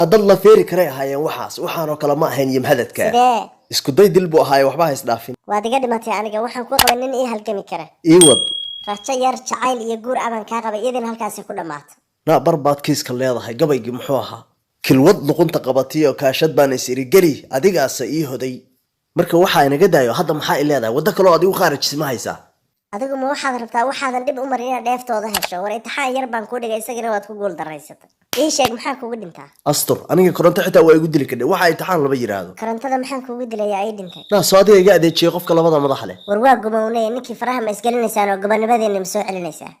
هذا الله فيرك ريها يا وحاس وحنا كلام هين يمهدت كا اسكو داي دلبو هاي وحبا هيسدافين وادي قدمتي aniga waxaan ku qaban in halkami kara iwad racha yar jacayl iyo guur aban ka qabay idin halkaas ku dhamaatay na barbaad kiiska leedahay gabaygi muxuu ahaa kilwad luqunta qabatiyo kaashad baan isiri gali adigaas ii hoday marka waxa inaga daayo hadda maxaa i leedahay wada kale oo adigu khaarajis ma haysaa adigu ma waxaad rabtaa waxaadan dib u marina dheeftooda hesho war intixaan yar baan ku dhigay isagana waad ku guul daraysatay ii sheeg maxaa kugu dhintaa astur aniga koronto xitaa waa igu dili kadhay waxa intixaan laba yiraahdo korontada maxaan kugu dilayaa ay dhintay na soo adiga iga adeejiyay qofka labada madax leh war waa gumownay ninkii faraha ma isgalinaysaan oo gobanabadeena ma soo celinaysaa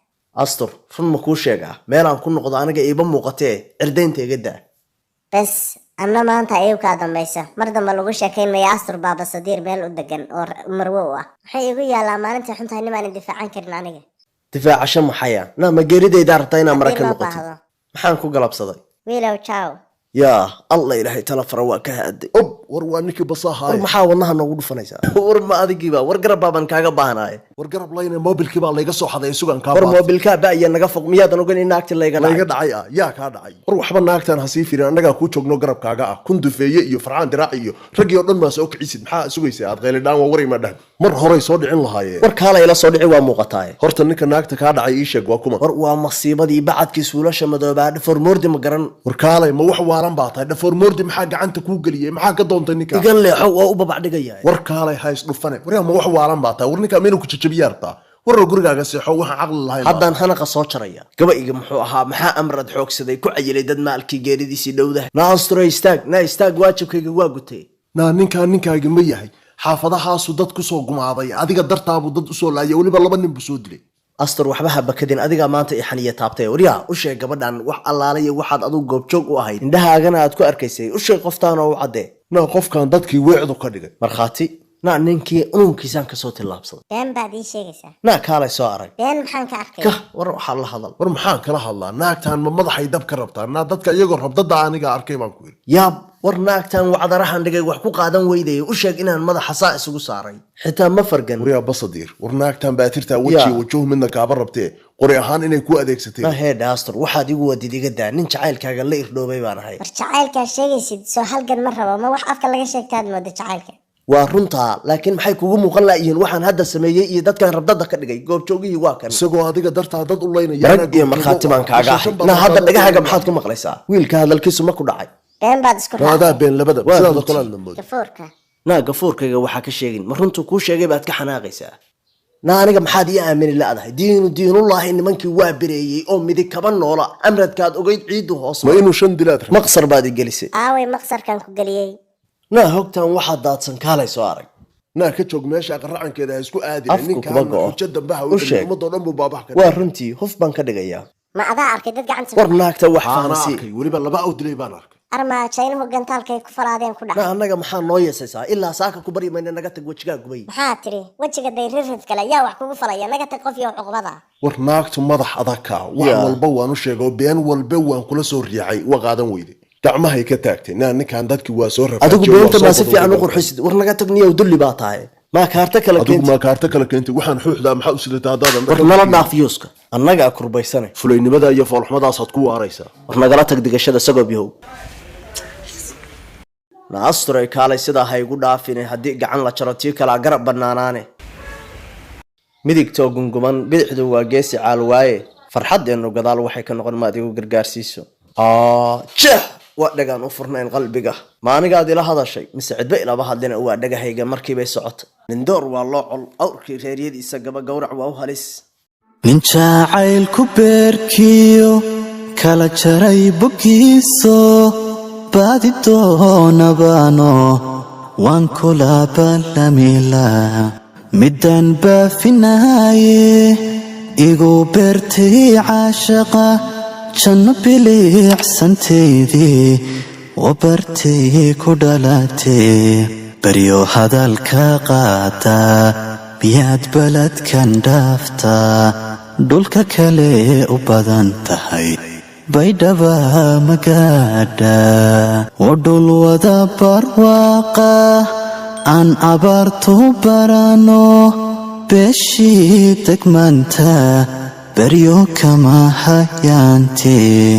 astur run ma kuu sheegaa meel aan ku noqdo aniga iiba muuqatee cirdaynta iga daa bas anna maanta ayuu ka dambaysa mar dambe lagu sheekaynaya astur baaba sadiir meel u degan oo marwo ah maxay igu yaalaa maalinta xunta inaan difaacan karin aniga difaacasho maxaya na ma geeridayda rabtaa inaan maraka noqoto maxaan ku galabsaday wiilow ciao يا الله إلهي تلفر وكهدي أب وروانك بصاحة ورمحاول نها نقول فنيسا ورما أذي كيبا ورقرب بابن كاغا باهناي ورقرب لين موبيل كيبا الله يقصو حدا يسوق عن كابا ورموبيل كابا يا نقفق ميادا نقول إن أكتر لا يقدعي يا كادعي وروح بنا أكتر هسيفير أنا كوتشوق نقرب كاغا كنت في يفرعان دراعي رجي يردن ما سوق عيسد محا سوي ساعات غير دام ووري ما ده مر هوري صدع لهاي وركالا إلى صدع ومقطعي هرت إنك ناكت كادعي إيشك وكما ومصيبة دي بعد كسولة شمدوا بعد فرمورد مقرن وركالا ما وح وارن بعطي ده فرمورد محا قعنت كوجليه محا كدون تنيكا يقول لي حوا وبا بعد جاي وركالا هاي صدفنا وريا ما وح وارن بعطي ورنيكا مينو كتشبيارتا ورا gurigaaga seexo waxa aqal lahayn haddaan xanaqa soo jaraya gabayga muxuu ahaa maxaa amrad xoogsaday ku cayilay dad maalkii geeridiisii dhowdahay naastro istaag waajibkayga waa gutay ninkaaga ma yahay xaafadahaasu dad ku soo gumaaday adiga dartaabu dad u soo laayay waliba laba nin buu soo dilay astur waxba ha bakadin adiga maanta i xaniya taabtay wariya u sheeg gabadhan wax allaale waxaad adigu goobjoog u ahayd indhahaagana aad ku arkaysay u sheeg qoftaan oo u cadee qofkan dadkii weecdu ka dhigay markhaati ninkii unuunkiisaan ka soo tillaabsaday been baad ii sheegaysaa kaalay soo arag been maxaan ka arkay war waxaa la hadal war maxaan kala hadlaa naagtaan ma madaxay dab ka rabtaa dadka iyagoo rabdada aniga arkay baan ku yiri yaab war naagtaan wacdarahan dhigay wax ku qaadan weyday u sheeg inaan madaxa saa isugu saaray xitaa ma fargan wariya basadiir war naagtaan baatirtaa wajiga midna kaaba rabtee qori ahaan inay ku adeegsateen hee daastur waxaad igu wadid iga daa nin jacaylkaaga la irdhoobay baan ahay war jacaylkaa sheegaysid soo halgan ma rabo ma wax afka laga sheegtaad mooda jacaylka waa runtaa laakiin maxay kugu muuqan laayihiin waxaan hadda sameeyay iyo dadkan rabdada ka dhigay goobjoogihii waa kan isagoo adiga dartaa dad u leynaya rag iyo markhaati baan kaaga ahay hadda dhagahaaga maxaad ku maqlaysaa wiilka hadalkiisu ma ku dhacay been baad isku raacdaa been labada sidaad kala hadlamay gafuurka gafuurkayga waxaa ka sheegin ma runtu kuu sheegay baad ka xanaaqaysaa aniga maxaad ii aamini laadahay diinullaahi nimankii waa bireeyey oo midig kaba noola amradkaad ogeyd ciidu hoos ma inuu 5 dilaad maqsar baad i gelisay aaway maqsarkan ku galiyay hogtaan waxaad daadsan kaalay soo arag ka joog meesha qaracankeeda isku aadin ninkan xujo dambaha u ummadoo dhan buu baabax ka waa runtii hof baan ka dhigayaa ma adaa arkay dad gacanta war naagta wax faansi waliba laba u dilay baan arkay armaajaynuhu gantaalkay ku falaadeen ku dhacay annaga maxaa noo yeesaysaa ilaa saaka ku bari mayna naga tag wajigaa gubay maxaa tiri wajiga dayrirrid kale yaa wax kugu falaya naga tag qof iyo cuqbada war naagtu madax adaka wax walba waan u sheegay been walba waan kula soo riixay waa qaadan weyday gacmahay ka taagtay ninkan dadkii waa soo rafay adigu beenta ma si fiican u qurxisid war naga tagniyo dulli baa tahay ma kaarta kala keentay waxaan xuuxdaa maxaa u sidataa daadan war nala dhaafiyuska annaga kurbaysane fulaynimada iyo foolxumadaas aad ku waaraysaa war nagala tag digashada sagoob yahow naasturay kaalay sidaa ha igu dhaafine haddii gacan la jaro tii kalaa garab bannaanaane midigtoo gunguman bidixdu waa geesi caal waaye farxadeennu gadaal waxay ka noqon maad igu gargaarsiiso jah waa dhagaan u furnayn qalbiga ma anigaad ila hadashay mise cidba ilaba hadlina waa dhagahayga markiibay socota nindoor waa loo col awrkii reeryadiisa gaba gowrac waa u halis nin jacayl ku beerkiyo kala jaray boggiiso baadi doonabaano waan kula ballamila midaan baafinaaye igu beertay caashaqa janno biliicsantaydii wabartay ku dhalatee baryo hadalka qaadaa miyaad baladkan dhaaftaa dhulka kale u badan tahay baydhaba magaadha oo dhul wada barwaaqa aan abaartu barano beeshii degmaanta baryo kama hayaantee